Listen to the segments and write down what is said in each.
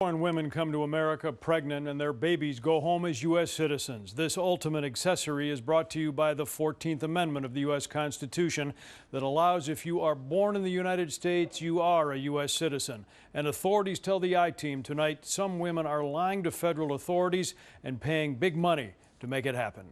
Foreign women come to America pregnant and their babies go home as U.S. citizens. This ultimate accessory is brought to you by the 14th Amendment of the U.S. Constitution that allows, if you are born in the United States, you are a U.S. citizen. And authorities tell the I-Team tonight some women are lying to federal authorities and paying big money to make it happen.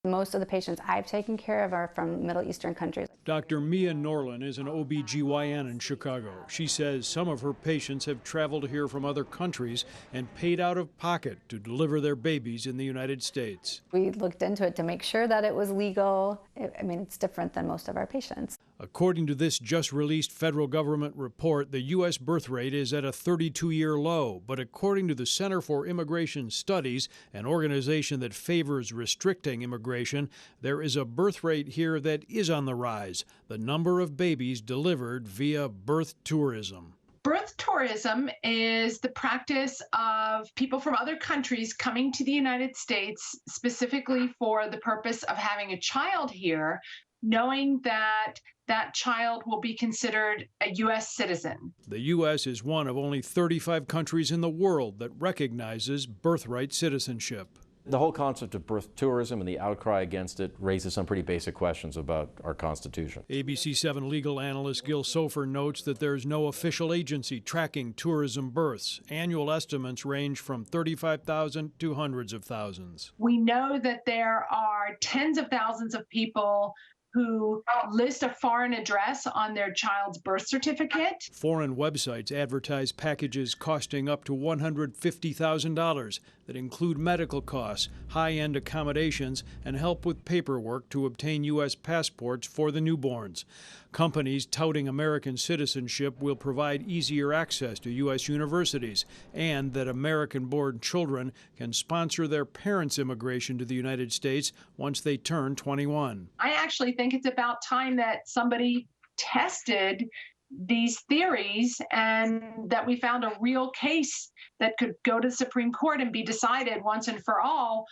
Most of the patients I've taken care of are from Middle Eastern countries. Dr. Mia Norlin is an OB/GYN in Chicago. She says some of her patients have traveled here from other countries and paid out of pocket to deliver their babies in the United States. We looked into it to make sure that it was legal. I mean, it's different than most of our patients. According to this just-released federal government report, the U.S. birth rate is at a 32-year low. But according to the Center for Immigration Studies, an organization that favors restricting immigration, there is a birth rate here that is on the rise. The number of babies delivered via birth tourism. Birth tourism is the practice of people from other countries coming to the United States specifically for the purpose of having a child here, knowing that that child will be considered a U.S. citizen. The U.S. is one of only 35 countries in the world that recognizes birthright citizenship. The whole concept of birth tourism and the outcry against it raises some pretty basic questions about our Constitution. ABC 7 legal analyst Gil Sofer notes that there's no official agency tracking tourism births. Annual estimates range from 35,000 to hundreds of thousands. We know that there are tens of thousands of people who list a foreign address on their child's birth certificate. Foreign websites advertise packages costing up to $150,000 that include medical costs, high-end accommodations, and help with paperwork to obtain U.S. passports for the newborns. Companies touting American citizenship will provide easier access to U.S. universities, and that American-born children can sponsor their parents' immigration to the United States once they turn 21. I actually think it's about time that somebody tested these theories and that we found a real case that could go to the Supreme Court and be decided once and for all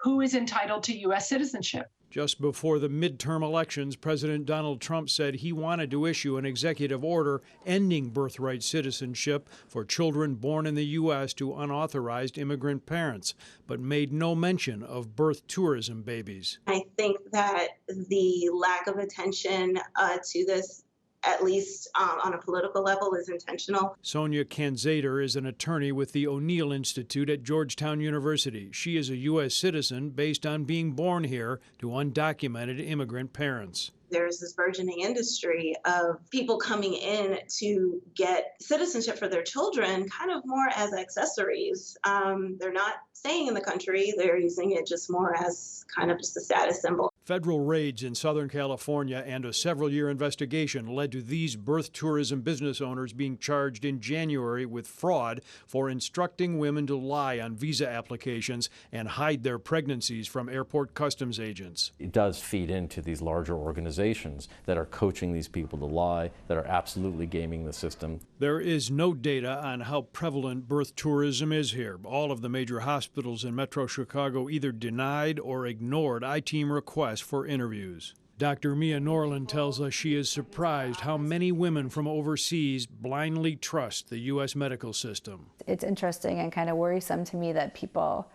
who is entitled to U.S. citizenship. Just before the midterm elections, President Donald Trump said he wanted to issue an executive order ending birthright citizenship for children born in the U.S. to unauthorized immigrant parents, but made no mention of birth tourism babies. I think that the lack of attention to this, at least on a political level, is intentional. Sonia Kanzader is an attorney with the O'Neill Institute at Georgetown University. She is a U.S. citizen based on being born here to undocumented immigrant parents. There's this burgeoning industry of people coming in to get citizenship for their children kind of more as accessories. They're not staying in the country. They're using it just more as kind of just a status symbol. Federal raids in Southern California and a several-year investigation led to these birth tourism business owners being charged in January with fraud for instructing women to lie on visa applications and hide their pregnancies from airport customs agents. It does feed into these larger organizations that are coaching these people to lie, that are absolutely gaming the system. There is no data on how prevalent birth tourism is here. All of the major hospitals in Metro Chicago either denied or ignored I-Team requests for interviews. Dr. Mia Norlin tells us she is surprised how many women from overseas blindly trust the U.S. medical system. It's interesting and kind of worrisome to me that people,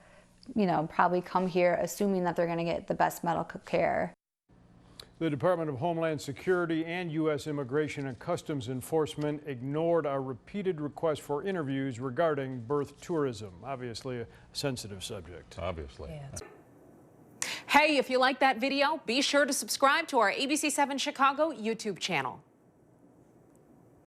probably come here assuming that they're going to get the best medical care. The Department of Homeland Security and U.S. Immigration and Customs Enforcement ignored our repeated requests for interviews regarding birth tourism. Obviously a sensitive subject. Obviously. Yeah. Hey, if you like that video, be sure to subscribe to our ABC 7 Chicago YouTube channel.